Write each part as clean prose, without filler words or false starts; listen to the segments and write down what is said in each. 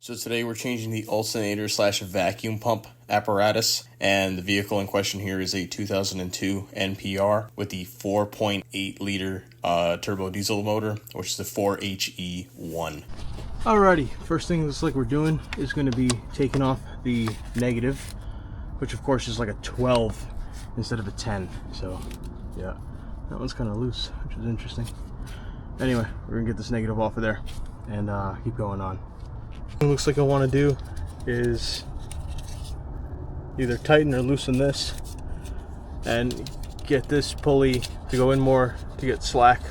So today we're changing the alternator / vacuum pump apparatus, and the vehicle in question here is a 2002 NPR with the 4.8 liter turbo diesel motor, which is the 4HE1. Alrighty, first thing looks like we're doing is going to be taking off the negative, which of course is like a 12 instead of a 10. So yeah, that one's kind of loose, which is interesting. Anyway, we're gonna get this negative off of there and keep going on. What it looks like I want to do is either tighten or loosen this and get this pulley to go in more to get slack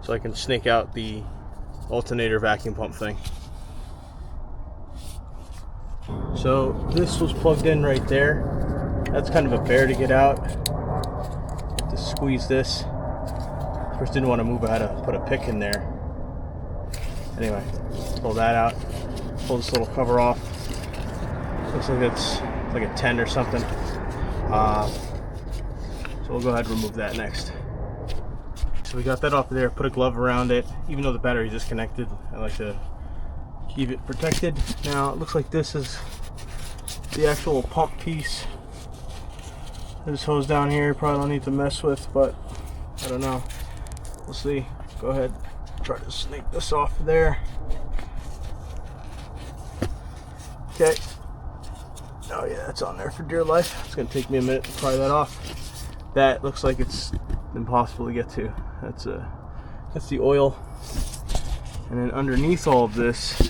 so I can snake out the alternator vacuum pump thing. So this was plugged in right there. That's kind of a bear to get out. To squeeze this. Of course, didn't want to move. I had to put a pick in there. Anyway, pull that out. Pull this little cover off. Looks like it's like a 10 or something. So we'll go ahead and remove that next. So we got that off of there. Put a glove around it. Even though the battery's disconnected, I like to keep it protected. Now it looks like this is the actual pump piece. This hose down here probably don't need to mess with, but I don't know. We'll see. Go ahead, try to snake this off of there. Okay. Oh yeah, it's on there for dear life. It's gonna take me a minute to pry that off. That looks like it's impossible to get to. That's the oil. And then underneath all of this,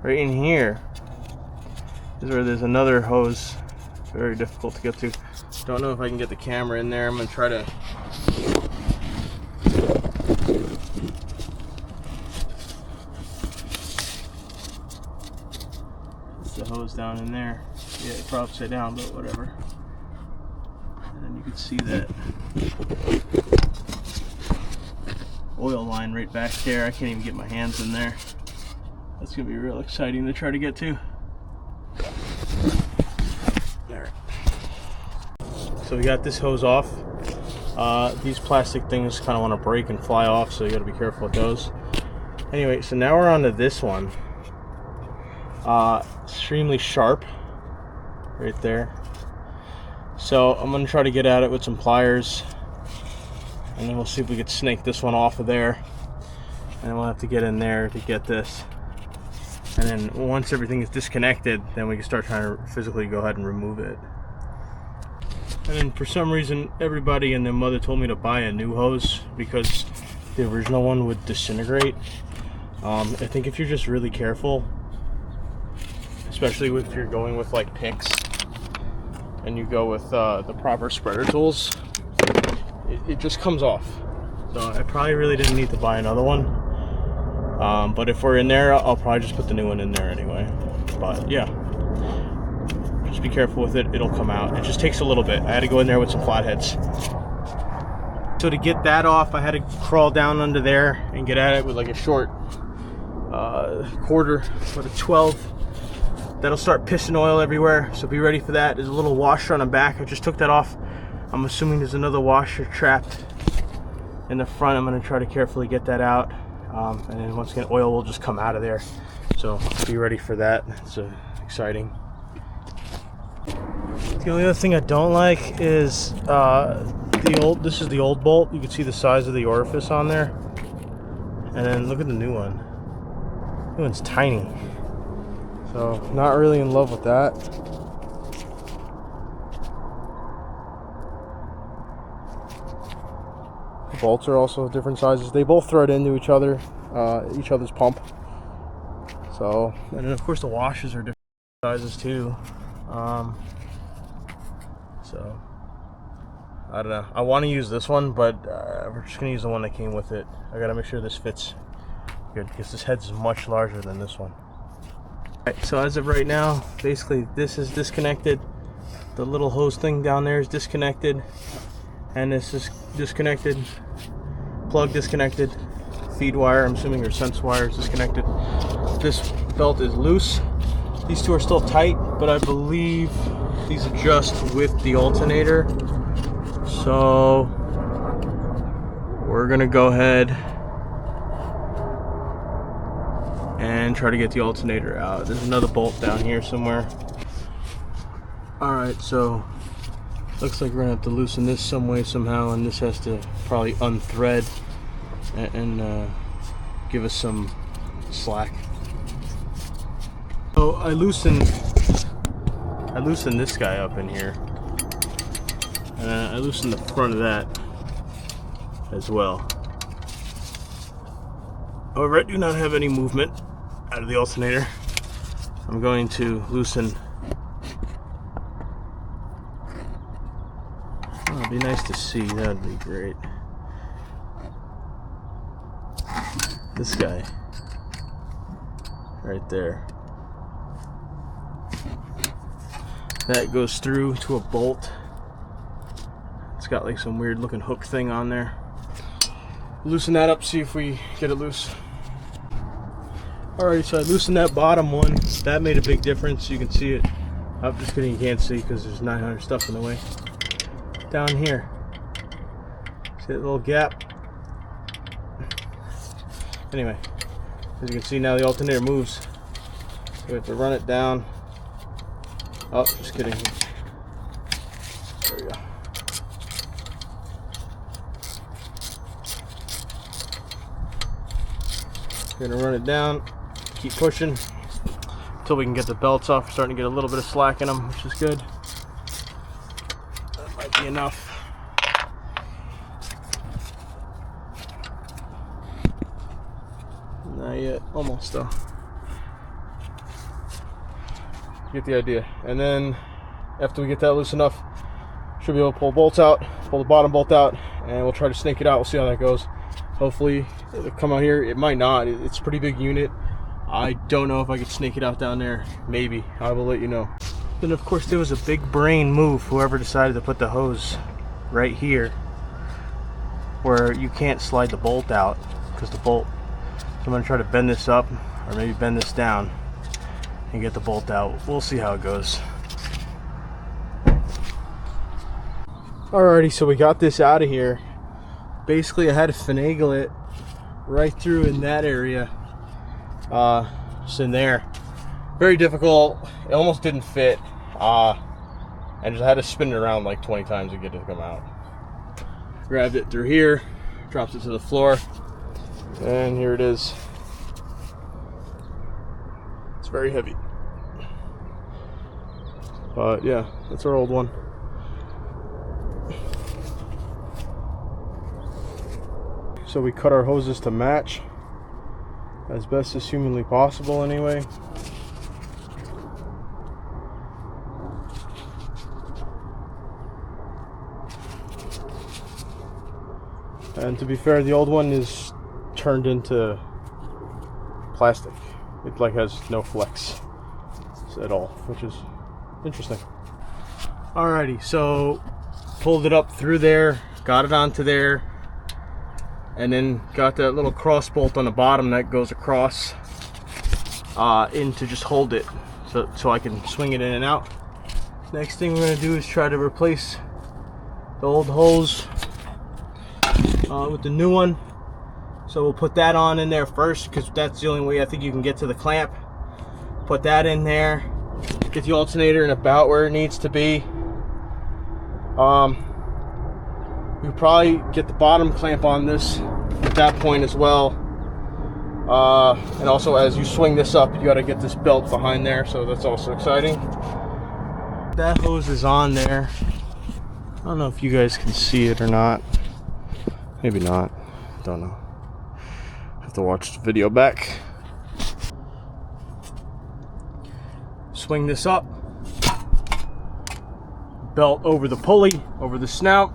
right in here, is where there's another hose. Very difficult to get to. Don't know if I can get the camera in there. I'm gonna try to. It's the hose down in there. Yeah, it's probably upside down, but whatever. And then you can see that oil line right back there. I can't even get my hands in there. That's gonna be real exciting to try to get to. There. So we got this hose off. These plastic things kind of want to break and fly off, so you got to be careful with those. Anyway, so now we're on to this one. Extremely sharp, right there. So I'm gonna try to get at it with some pliers, and then we'll see if we can snake this one off of there. And we'll have to get in there to get this. And then once everything is disconnected, then we can start trying to physically go ahead and remove it. And then for some reason, everybody and their mother told me to buy a new hose because the original one would disintegrate. I think if you're just really careful, especially if you're going with like picks and you go with the proper spreader tools, it just comes off. So I probably really didn't need to buy another one. But if we're in there, I'll probably just put the new one in there anyway. But yeah, just be careful with it. It'll come out. It just takes a little bit. I had to go in there with some flatheads. So to get that off, I had to crawl down under there and get at it with like a short quarter, but a 12. That'll start pissing oil everywhere, so be ready for that. There's a little washer on the back. I just took that off. I'm assuming there's another washer trapped in the front. I'm going to try to carefully get that out. And then once again, oil will just come out of there. So be ready for that. It's exciting. The only other thing I don't like is this is the old bolt. You can see the size of the orifice on there. And then look at the new one. The new one's tiny. So not really in love with that. The bolts are also different sizes. They both thread into each other's pump. So, and then of course the washers are different sizes too. So I don't know. I want to use this one, but we're just gonna use the one that came with it. I gotta make sure this fits good because this head's much larger than this one. Alright, so as of right now, basically this is disconnected. The little hose thing down there is disconnected, and this is disconnected. Plug disconnected. Feed wire, I'm assuming, or sense wire is disconnected. This belt is loose. These two are still tight, but I believe these adjust with the alternator. So we're gonna go ahead and try to get the alternator out. There's another bolt down here somewhere. Alright, so looks like we're gonna have to loosen this some way somehow, and this has to probably unthread and give us some slack. So I loosened this guy up in here, and I loosened the front of that as well. However, I do not have any movement out of the alternator. I'm going to loosen. Oh, it'd be nice to see. That'd be great. This guy right there. That goes through to a bolt. It's got like some weird looking hook thing on there. Loosen that up, see if we get it loose. Alright, so I loosened that bottom one. That made a big difference. You can see it. I'm just kidding, you can't see because there's 900 stuff in the way. Down here. See that little gap? Anyway, as you can see now the alternator moves. So we have to run it down. Oh, just kidding. There we go. We're gonna run it down, keep pushing until we can get the belts off. We're starting to get a little bit of slack in them, which is good. That might be enough. Not yet, almost though. Get the idea. And then after we get that loose enough, should be able to pull bolts out, pull the bottom bolt out, and we'll try to snake it out. We'll see how that goes. Hopefully it'll come out here. It might not. It's a pretty big unit. I don't know if I could snake it out down there. Maybe. I will let you know. Then of course there was a big brain move, whoever decided to put the hose right here where you can't slide the bolt out because the bolt. So I'm going to try to bend this up or maybe bend this down and get the bolt out. We'll see how it goes. Alrighty, so we got this out of here. Basically I had to finagle it right through in that area. Just in there. Very difficult. It almost didn't fit. And just had to spin it around like 20 times to get it to come out. Grabbed it through here, dropped it to the floor, and here it is. It's very heavy. But yeah, that's our old one. So we cut our hoses to match as best as humanly possible anyway. And to be fair, the old one is turned into plastic. It like has no flex at all, which is interesting. Alrighty, so pulled it up through there, got it onto there, and then got that little cross bolt on the bottom that goes across in to just hold it so I can swing it in and out. Next thing we're going to do is try to replace the old hose with the new one. So we'll put that on in there first because that's the only way I think you can get to the clamp. Put that in there, get the alternator in about where it needs to be. You probably get the bottom clamp on this at that point as well. And also as you swing this up, you got to get this belt behind there, so that's also exciting. That hose is on there. I don't know if you guys can see it or not. Maybe not. Don't know. Have to watch the video back. Swing this up. Belt over the pulley, over the snout.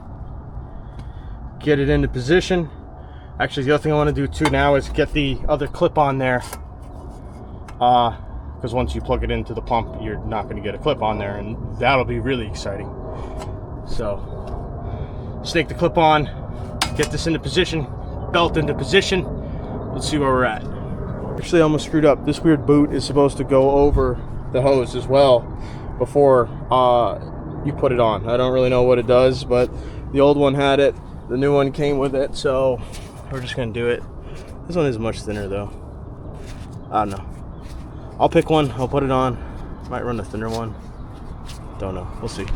Get it into position. Actually, the other thing I want to do too now is get the other clip on there. Because once you plug it into the pump, you're not going to get a clip on there, and that'll be really exciting. So, snake the clip on, get this into position, belt into position. Let's see where we're at. Actually, I almost screwed up. This weird boot is supposed to go over the hose as well before you put it on. I don't really know what it does, but the old one had it. The new one came with it, so we're just gonna do it. This one is much thinner though. I don't know. I'll pick one, I'll put it on. Might run a thinner one. Don't know, we'll see.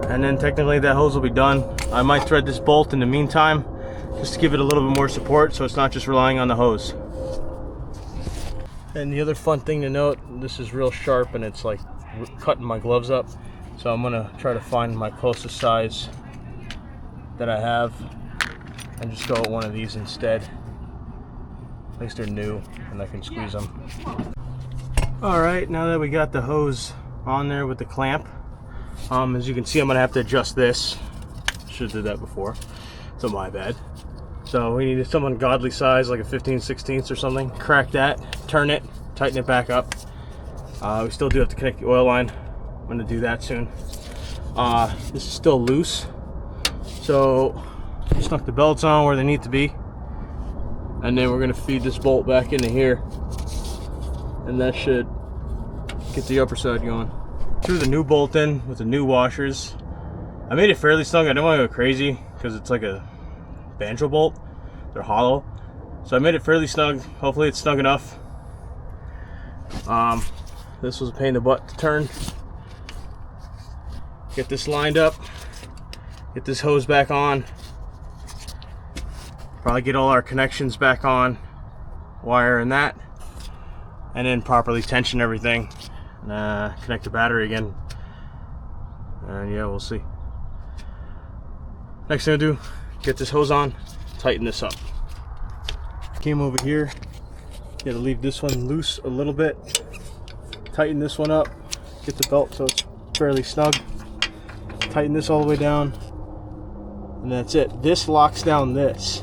And then technically that hose will be done. I might thread this bolt in the meantime, just to give it a little bit more support so it's not just relying on the hose. And the other fun thing to note, this is real sharp and it's like cutting my gloves up. So I'm gonna try to find my closest size that I have and just go with one of these instead. At least they're new and I can squeeze them. All right, now that we got the hose on there with the clamp, as you can see, I'm gonna have to adjust this. Should have did that before, so my bad. So we need some ungodly size, like a 15/16 or something. Crack that, turn it, tighten it back up. We still do have to connect the oil line. I'm gonna do that soon. This is still loose, so stuck the belts on where they need to be, and then we're gonna feed this bolt back into here, and that should get the upper side going. Threw the new bolt in with the new washers. I made it fairly snug. I didn't want to go crazy because it's like a banjo bolt. They're hollow, so I made it fairly snug. Hopefully it's snug enough. This was a pain in the butt to turn. Get this lined up, get this hose back on, probably get all our connections back on, wire and that, and then properly tension everything, and connect the battery again, and yeah, we'll see. Next thing I do, get this hose on, tighten this up. Came over here, gotta leave this one loose a little bit, tighten this one up, get the belt so it's fairly snug, tighten this all the way down, and that's it. This locks down this,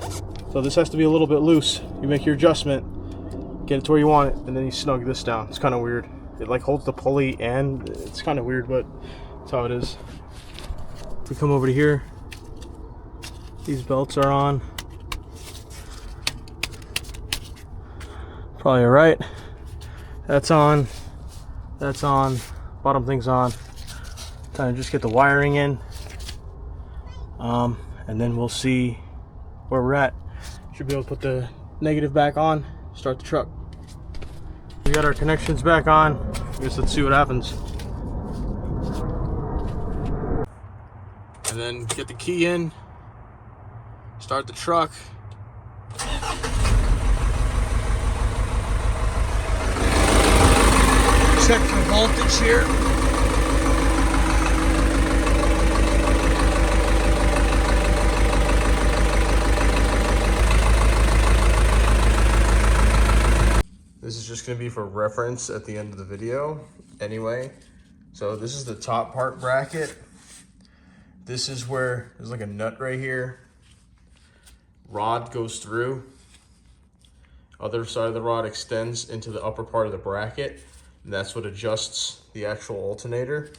so this has to be a little bit loose. You make your adjustment, get it to where you want it, and then you snug this down. It's kind of weird. It like holds the pulley, and it's kind of weird, but that's how it is. If we come over to here, these belts are on. Probably all right. That's on. That's on. Bottom thing's on. Kind of just get the wiring in, and then we'll see where we're at. Should be able to put the negative back on, start the truck. We got our connections back on. I guess let's see what happens. And then get the key in, start the truck. Check for voltage here. This is just going to be for reference at the end of the video anyway. So this is the top part bracket. This is where there's like a nut right here. Rod goes through. Other side of the rod extends into the upper part of the bracket. And that's what adjusts the actual alternator.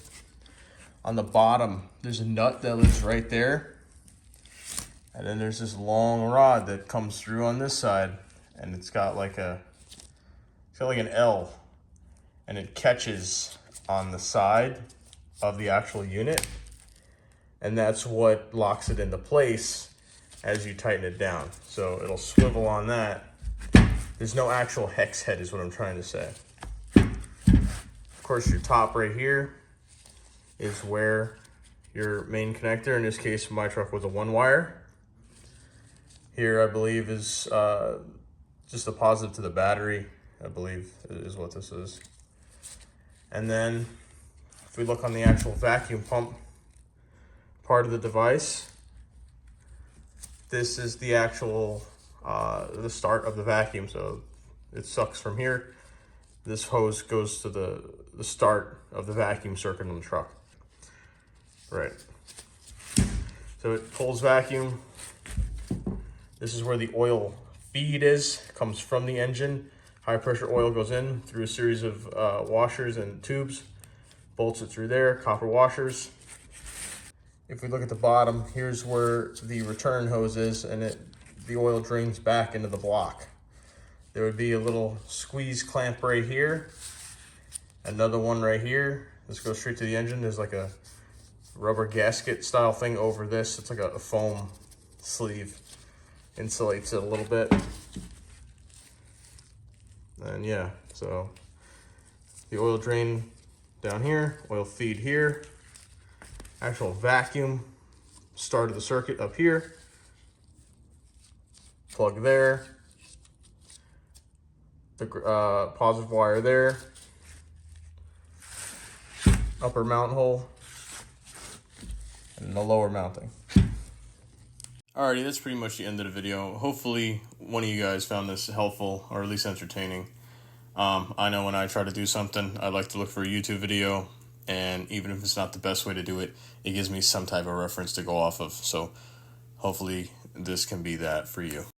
On the bottom, there's a nut that lives right there. And then there's this long rod that comes through on this side. And it's got like an L. And it catches on the side of the actual unit. And that's what locks it into place as you tighten it down. So it'll swivel on that. There's no actual hex head is what I'm trying to say. Of course, your top right here is where your main connector, in this case, my truck was a 1-wire. Here, I believe, is just a positive to the battery, I believe is what this is. And then if we look on the actual vacuum pump part of the device, this is the actual, the start of the vacuum. So it sucks from here. This hose goes to the start of the vacuum circuit on the truck. Right. So it pulls vacuum. This is where the oil feed is, comes from the engine. High pressure oil goes in through a series of washers and tubes, bolts it through there, copper washers. If we look at the bottom, here's where the return hose is, and the oil drains back into the block. There would be a little squeeze clamp right here, another one right here. This goes straight to the engine. There's like a rubber gasket style thing over this. It's like a foam sleeve, insulates it a little bit. And yeah, so the oil drain down here, oil feed here, actual vacuum start of the circuit up here, plug there, the positive wire there, upper mount hole, and the lower mounting. Alrighty, that's pretty much the end of the video. Hopefully one of you guys found this helpful or at least entertaining. I know when I try to do something, I like to look for a YouTube video, and even if it's not the best way to do it, it gives me some type of reference to go off of. So hopefully this can be that for you.